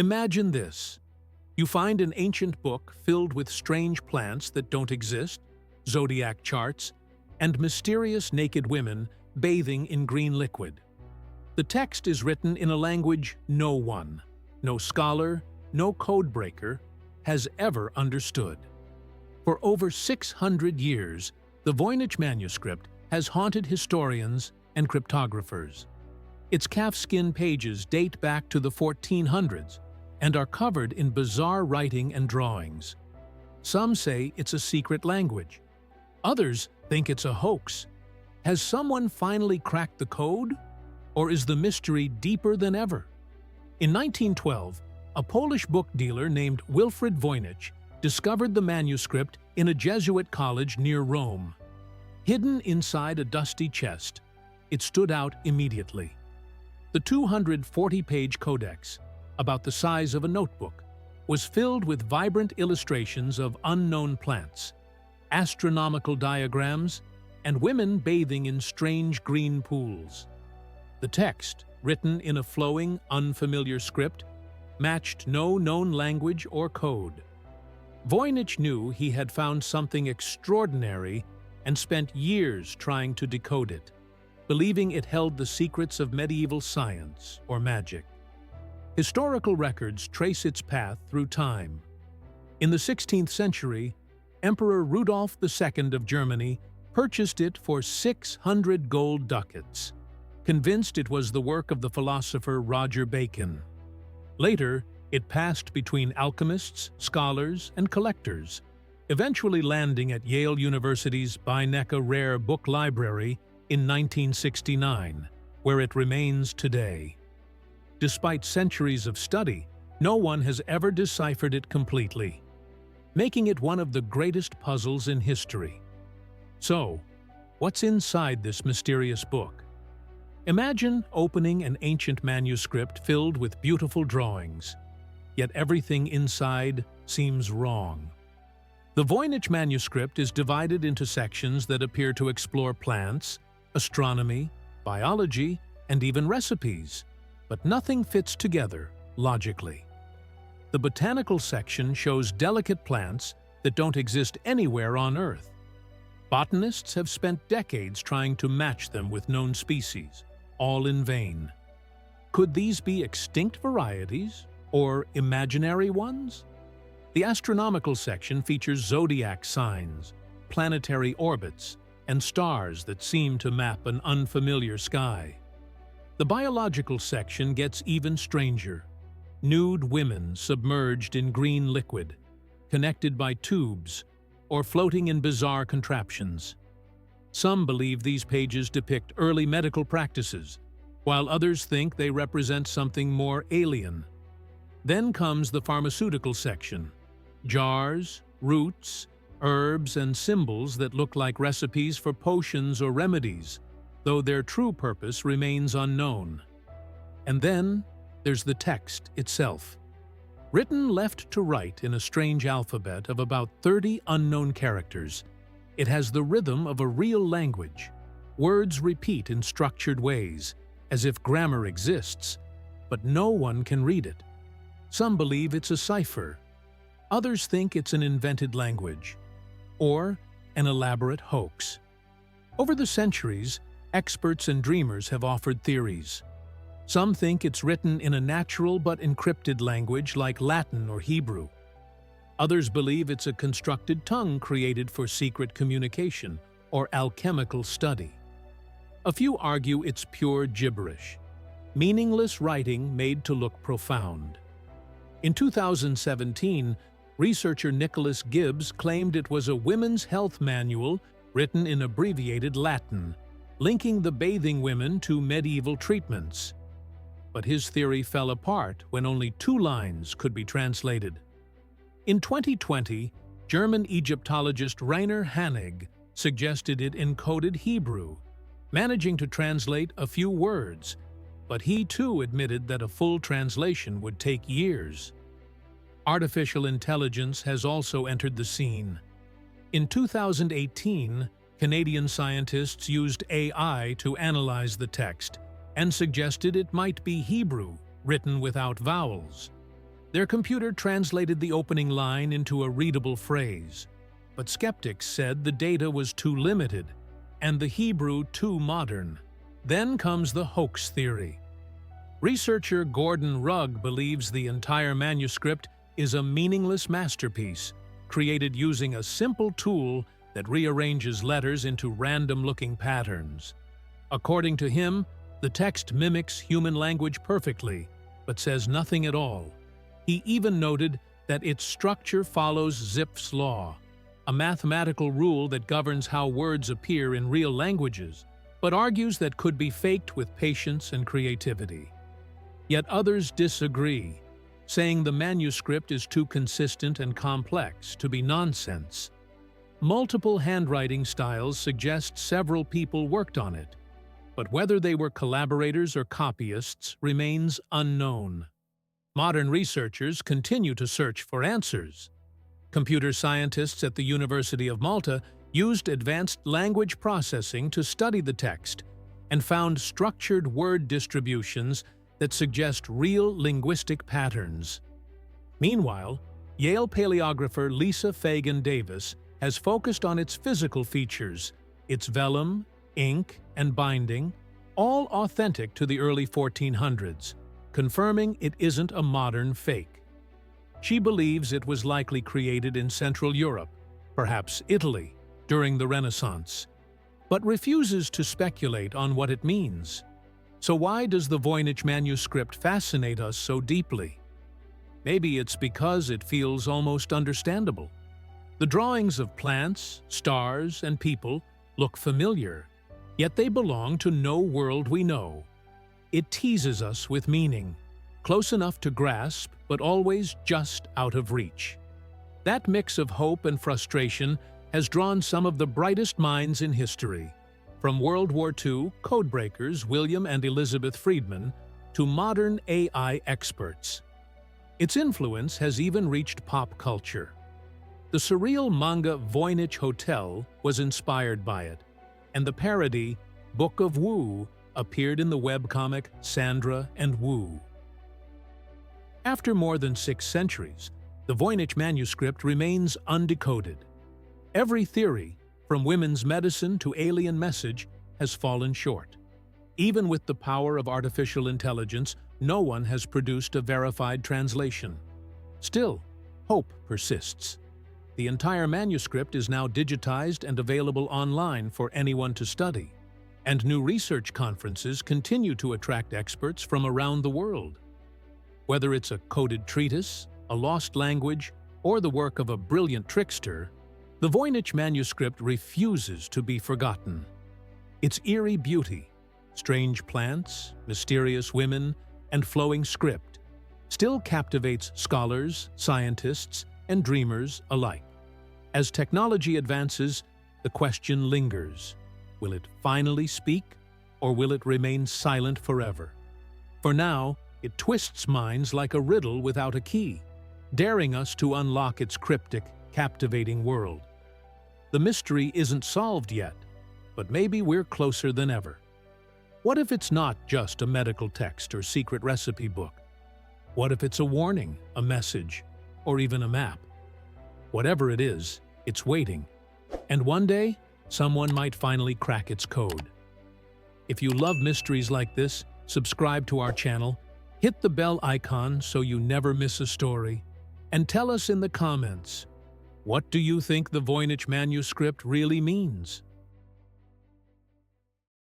Imagine this. You find an ancient book filled with strange plants that don't exist, zodiac charts, and mysterious naked women bathing in green liquid. The text is written in a language no one, no scholar, no codebreaker, has ever understood. For over 600 years, the Voynich Manuscript has haunted historians and cryptographers. Its calfskin pages date back to the 1400s and are covered in bizarre writing and drawings. Some say it's a secret language. Others think it's a hoax. Has someone finally cracked the code? Or is the mystery deeper than ever? In 1912, a Polish book dealer named Wilfrid Voynich discovered the manuscript in a Jesuit college near Rome. Hidden inside a dusty chest, it stood out immediately. The 240-page codex, about the size of a notebook, was filled with vibrant illustrations of unknown plants, astronomical diagrams, and women bathing in strange green pools. The text, written in a flowing, unfamiliar script, matched no known language or code. Voynich knew he had found something extraordinary and spent years trying to decode it, believing it held the secrets of medieval science or magic. Historical records trace its path through time. In the 16th century, Emperor Rudolf II of Germany purchased it for 600 gold ducats, convinced it was the work of the philosopher Roger Bacon. Later, it passed between alchemists, scholars, and collectors, eventually landing at Yale University's Beinecke Rare Book Library in 1969, where it remains today. Despite centuries of study, no one has ever deciphered it completely, making it one of the greatest puzzles in history. So, what's inside this mysterious book? Imagine opening an ancient manuscript filled with beautiful drawings, yet everything inside seems wrong. The Voynich Manuscript is divided into sections that appear to explore plants, astronomy, biology, and even recipes, but nothing fits together logically. The botanical section shows delicate plants that don't exist anywhere on Earth. Botanists have spent decades trying to match them with known species, all in vain. Could these be extinct varieties or imaginary ones? The astronomical section features zodiac signs, planetary orbits, and stars that seem to map an unfamiliar sky. The biological section gets even stranger. Nude women submerged in green liquid, connected by tubes, or floating in bizarre contraptions. Some believe these pages depict early medical practices, while others think they represent something more alien. Then comes the pharmaceutical section. Jars, roots, herbs, and symbols that look like recipes for potions or remedies, though their true purpose remains unknown. And then there's the text itself. Written left to right in a strange alphabet of about 30 unknown characters, it has the rhythm of a real language. Words repeat in structured ways, as if grammar exists, but no one can read it. Some believe it's a cipher. Others think it's an invented language, or an elaborate hoax. Over the centuries, experts and dreamers have offered theories. Some think it's written in a natural but encrypted language like Latin or Hebrew. Others believe it's a constructed tongue created for secret communication or alchemical study. A few argue it's pure gibberish, meaningless writing made to look profound. In 2017, researcher Nicholas Gibbs claimed it was a women's health manual written in abbreviated Latin, linking the bathing women to medieval treatments. But his theory fell apart when only 2 lines could be translated. In 2020, German Egyptologist Rainer Hannig suggested it encoded Hebrew, managing to translate a few words, but he too admitted that a full translation would take years. Artificial intelligence has also entered the scene. In 2018, Canadian scientists used AI to analyze the text and suggested it might be Hebrew, written without vowels. Their computer translated the opening line into a readable phrase, but skeptics said the data was too limited and the Hebrew too modern. Then comes the hoax theory. Researcher Gordon Rugg believes the entire manuscript is a meaningless masterpiece, created using a simple tool that rearranges letters into random-looking patterns. According to him, the text mimics human language perfectly, but says nothing at all. He even noted that its structure follows Zipf's law, a mathematical rule that governs how words appear in real languages, but argues that could be faked with patience and creativity. Yet others disagree, saying the manuscript is too consistent and complex to be nonsense. Multiple handwriting styles suggest several people worked on it, but whether they were collaborators or copyists remains unknown. Modern researchers continue to search for answers. Computer scientists at the University of Malta used advanced language processing to study the text and found structured word distributions that suggest real linguistic patterns. Meanwhile, Yale paleographer Lisa Fagan Davis has focused on its physical features, its vellum, ink, and binding, all authentic to the early 1400s, confirming it isn't a modern fake. She believes it was likely created in Central Europe, perhaps Italy, during the Renaissance, but refuses to speculate on what it means. So why does the Voynich manuscript fascinate us so deeply? Maybe it's because it feels almost understandable. The drawings of plants, stars, and people look familiar, yet they belong to no world we know. It teases us with meaning, close enough to grasp, but always just out of reach. That mix of hope and frustration has drawn some of the brightest minds in history, from World War II codebreakers William and Elizabeth Friedman to modern AI experts. Its influence has even reached pop culture. The surreal manga Voynich Hotel was inspired by it, and the parody Book of Wu appeared in the webcomic Sandra and Wu. After more than 6 centuries, the Voynich manuscript remains undecoded. Every theory, from women's medicine to alien message, has fallen short. Even with the power of artificial intelligence, no one has produced a verified translation. Still, hope persists. The entire manuscript is now digitized and available online for anyone to study, and new research conferences continue to attract experts from around the world. Whether it's a coded treatise, a lost language, or the work of a brilliant trickster, the Voynich manuscript refuses to be forgotten. Its eerie beauty, strange plants, mysterious women, and flowing script still captivates scholars, scientists, and dreamers alike. As technology advances, the question lingers: will it finally speak, or will it remain silent forever? For now, it twists minds like a riddle without a key, daring us to unlock its cryptic, captivating world. The mystery isn't solved yet, but maybe we're closer than ever. What if it's not just a medical text or secret recipe book? What if it's a warning, a message, or even a map? Whatever it is, it's waiting, and one day, someone might finally crack its code. If you love mysteries like this, subscribe to our channel, hit the bell icon so you never miss a story, and tell us in the comments, what do you think the Voynich manuscript really means?